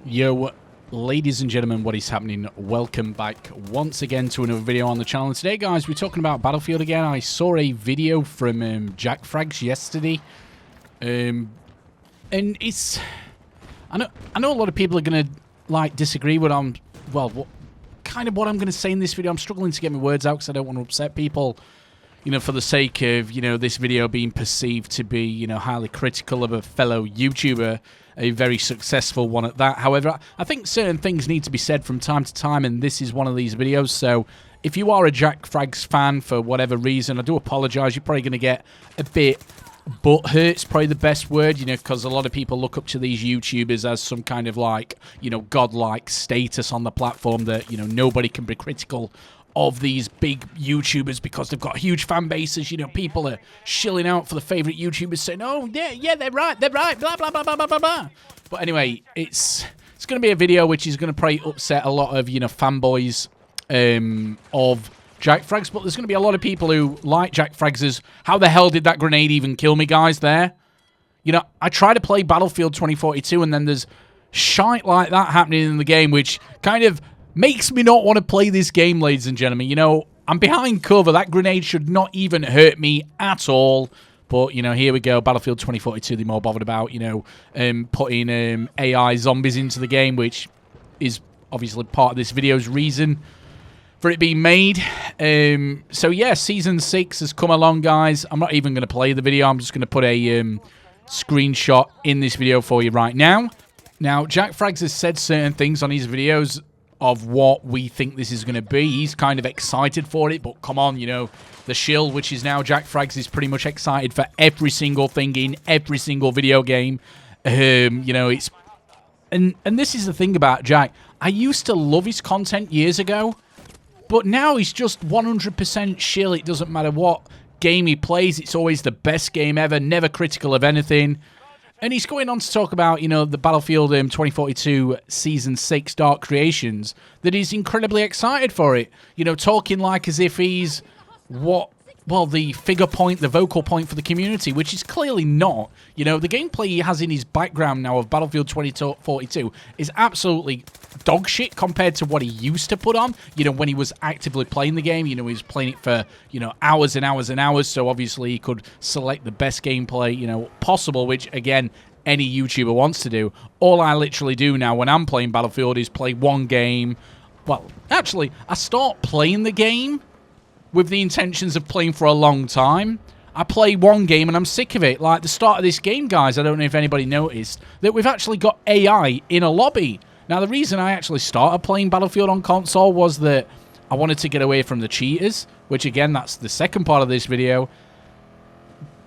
Yo, ladies and gentlemen, what is happening? Welcome back once again to another video on the channel. And today, guys, we're talking about Battlefield again. I saw a video from Jackfrags yesterday, and it's I know a lot of people are gonna like disagree with what I'm gonna say in this video. I'm struggling to get my words out because I don't want to upset people, you know, for the sake of, you know, this video being perceived to be, you know, highly critical of a fellow YouTuber, a very successful one at that. However, I think certain things need to be said from time to time, and this is one of these videos. So if you are a Jackfrags fan for whatever reason, I do apologize. You're probably going to get a bit butthurt's probably the best word, you know, because a lot of people look up to these YouTubers as some kind of, like, you know, godlike status on the platform that, you know, nobody can be critical of these big YouTubers because they've got huge fan bases. You know, people are shilling out for the favorite YouTubers saying, oh, yeah, they're right, blah, blah, blah, blah, blah, blah, blah. But anyway, it's going to be a video which is going to probably upset a lot of, you know, fanboys of Jackfrags, but there's going to be a lot of people who like Jackfrags as, how the hell did that grenade even kill me, guys, there? You know, I try to play Battlefield 2042, and then there's shite like that happening in the game, which kind of makes me not want to play this game, ladies and gentlemen. You know, I'm behind cover. That grenade should not even hurt me at all. But, you know, here we go. Battlefield 2042, they're more bothered about, you know, putting AI zombies into the game, which is obviously part of this video's reason for it being made. So, yeah, Season 6 has come along, guys. I'm not even going to play the video. I'm just going to put a screenshot in this video for you right now. Now, Jackfrags has said certain things on his videos of what we think this is going to be. He's kind of excited for it, but come on, you know, the shill, which is now Jackfrags, is pretty much excited for every single thing in every single video game. You know, it's... And this is the thing about Jack. I used to love his content years ago, but now he's just 100% shill. It doesn't matter what game he plays. It's always the best game ever, never critical of anything. And he's going on to talk about, you know, the Battlefield 2042 Season 6 Dark Creations, that he's incredibly excited for it. You know, talking like as if he's the figure point, the vocal point for the community, which is clearly not. You know, the gameplay he has in his background now of Battlefield 2042 is absolutely dog shit compared to what he used to put on, you know, when he was actively playing the game. You know, he was playing it for, you know, hours and hours and hours, so obviously he could select the best gameplay, you know, possible, which, again, any YouTuber wants to do. All I literally do now when I'm playing Battlefield is play one game. Well, actually, I start playing the game with the intentions of playing for a long time. I play one game and I'm sick of it. Like the start of this game, guys, I don't know if anybody noticed that we've actually got AI in a lobby. Now, the reason I actually started playing Battlefield on console was that I wanted to get away from the cheaters, which, again, that's the second part of this video,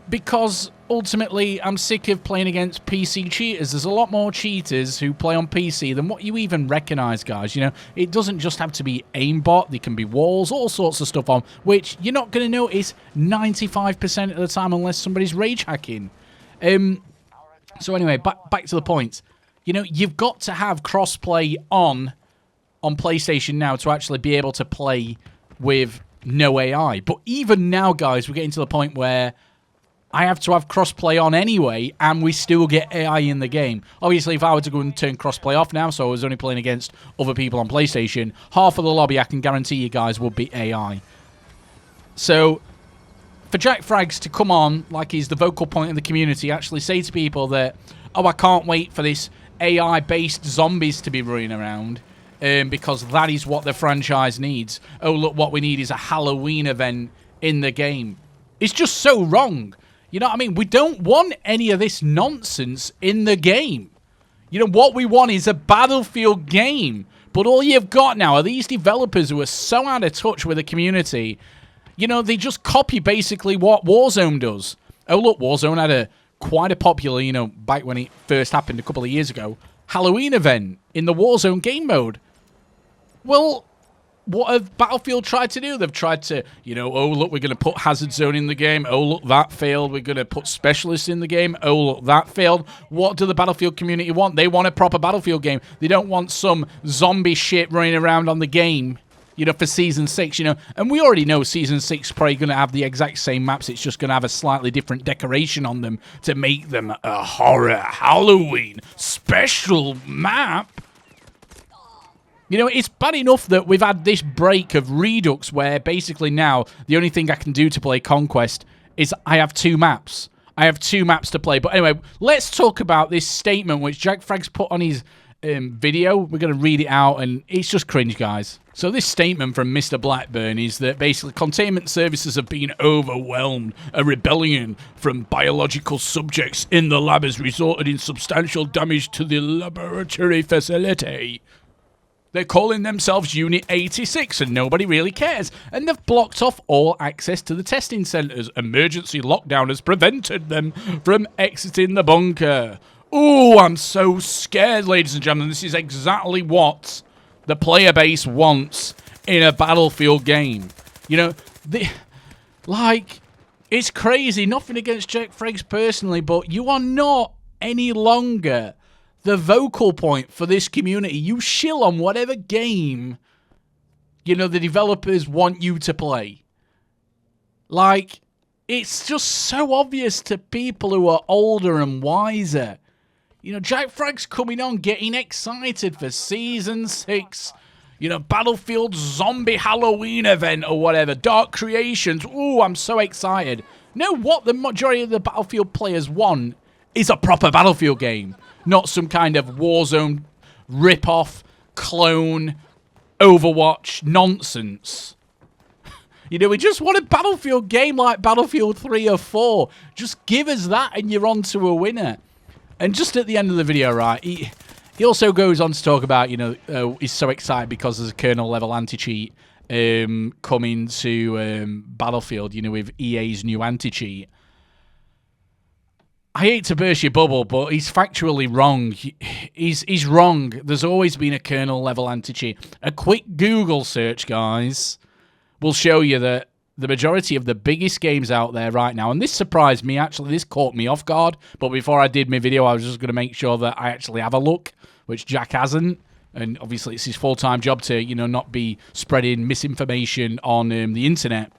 because ultimately I'm sick of playing against PC cheaters. There's a lot more cheaters who play on PC than what you even recognize, guys. You know, it doesn't just have to be aimbot. There can be walls, all sorts of stuff on, which you're not going to notice 95% of the time unless somebody's rage hacking. So anyway, back to the point. You know, you've got to have crossplay on PlayStation now to actually be able to play with no AI. But even now, guys, we're getting to the point where I have to have crossplay on anyway, and we still get AI in the game. Obviously, if I were to go and turn crossplay off now, so I was only playing against other people on PlayStation, half of the lobby, I can guarantee you guys, would be AI. So, for Jackfrags to come on, like he's the vocal point of the community, actually say to people that, oh, I can't wait for this AI-based zombies to be running around, because that is what the franchise needs. Oh, look, what we need is a Halloween event in the game. It's just so wrong. You know what I mean? We don't want any of this nonsense in the game. You know, what we want is a Battlefield game. But all you've got now are these developers who are so out of touch with the community. You know, they just copy basically what Warzone does. Oh, look, Warzone had quite a popular, you know, back when it first happened a couple of years ago, Halloween event in the Warzone game mode. Well, what have Battlefield tried to do? They've tried to, you know, oh, look, we're going to put Hazard Zone in the game. Oh, look, that failed. We're going to put Specialists in the game. Oh, look, that failed. What do the Battlefield community want? They want a proper Battlefield game. They don't want some zombie shit running around on the game, you know, for Season 6, you know. And we already know Season 6 is probably going to have the exact same maps. It's just going to have a slightly different decoration on them to make them a horror Halloween special map. You know, it's bad enough that we've had this break of Redux where basically now the only thing I can do to play Conquest is I have 2 maps. I have 2 maps to play. But anyway, let's talk about this statement which Jackfrags put on his video. We're going to read it out, and it's just cringe, guys. So this statement from Mr. Blackburn is that basically containment services have been overwhelmed. A rebellion from biological subjects in the lab has resulted in substantial damage to the laboratory facility. They're calling themselves Unit 86 and nobody really cares. And they've blocked off all access to the testing centres. Emergency lockdown has prevented them from exiting the bunker. Ooh, I'm so scared, ladies and gentlemen. This is exactly what the player base wants in a Battlefield game. You know, it's crazy. Nothing against Jackfrags personally, but you are not any longer the vocal point for this community. You shill on whatever game, you know, the developers want you to play. Like, it's just so obvious to people who are older and wiser. You know, Jackfrags coming on, getting excited for Season 6. You know, Battlefield Zombie Halloween event or whatever. Dark Creations. Ooh, I'm so excited. No, what the majority of the Battlefield players want is a proper Battlefield game. Not some kind of Warzone rip-off, clone, Overwatch nonsense. You know, we just want a Battlefield game like Battlefield 3 or 4. Just give us that and you're on to a winner. And just at the end of the video, right, he also goes on to talk about, you know, he's so excited because there's a kernel-level anti-cheat coming to Battlefield, you know, with EA's new anti-cheat. I hate to burst your bubble, but he's factually wrong. He's wrong. There's always been a kernel-level anti-cheat. A quick Google search, guys, will show you that the majority of the biggest games out there right now, and this surprised me, actually, this caught me off guard, but before I did my video, I was just going to make sure that I actually have a look, which Jack hasn't, and obviously it's his full-time job to, you know, not be spreading misinformation on the internet,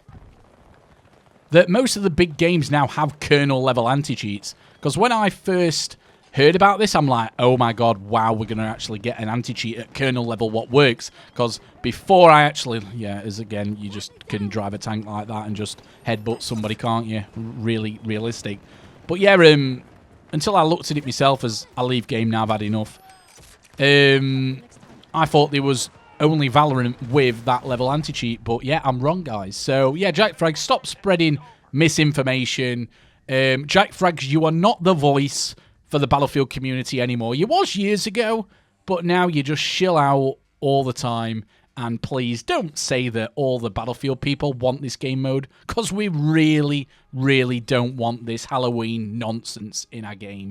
that most of the big games now have kernel-level anti-cheats. Because when I first heard about this, I'm like, oh my god, wow, we're going to actually get an anti-cheat at kernel level what works. Because before I actually, yeah, as again, you just can drive a tank like that and just headbutt somebody, can't you? Really realistic. But yeah, until I looked at it myself as I leave game now, I've had enough. I thought there was only Valorant with that level anti-cheat, but yeah, I'm wrong, guys. So yeah, Jackfrags, stop spreading misinformation. Jackfrags, you are not the voice for the Battlefield community anymore. You was years ago, but now you just shill out all the time. And please don't say that all the Battlefield people want this game mode, because we really, really don't want this Halloween nonsense in our game.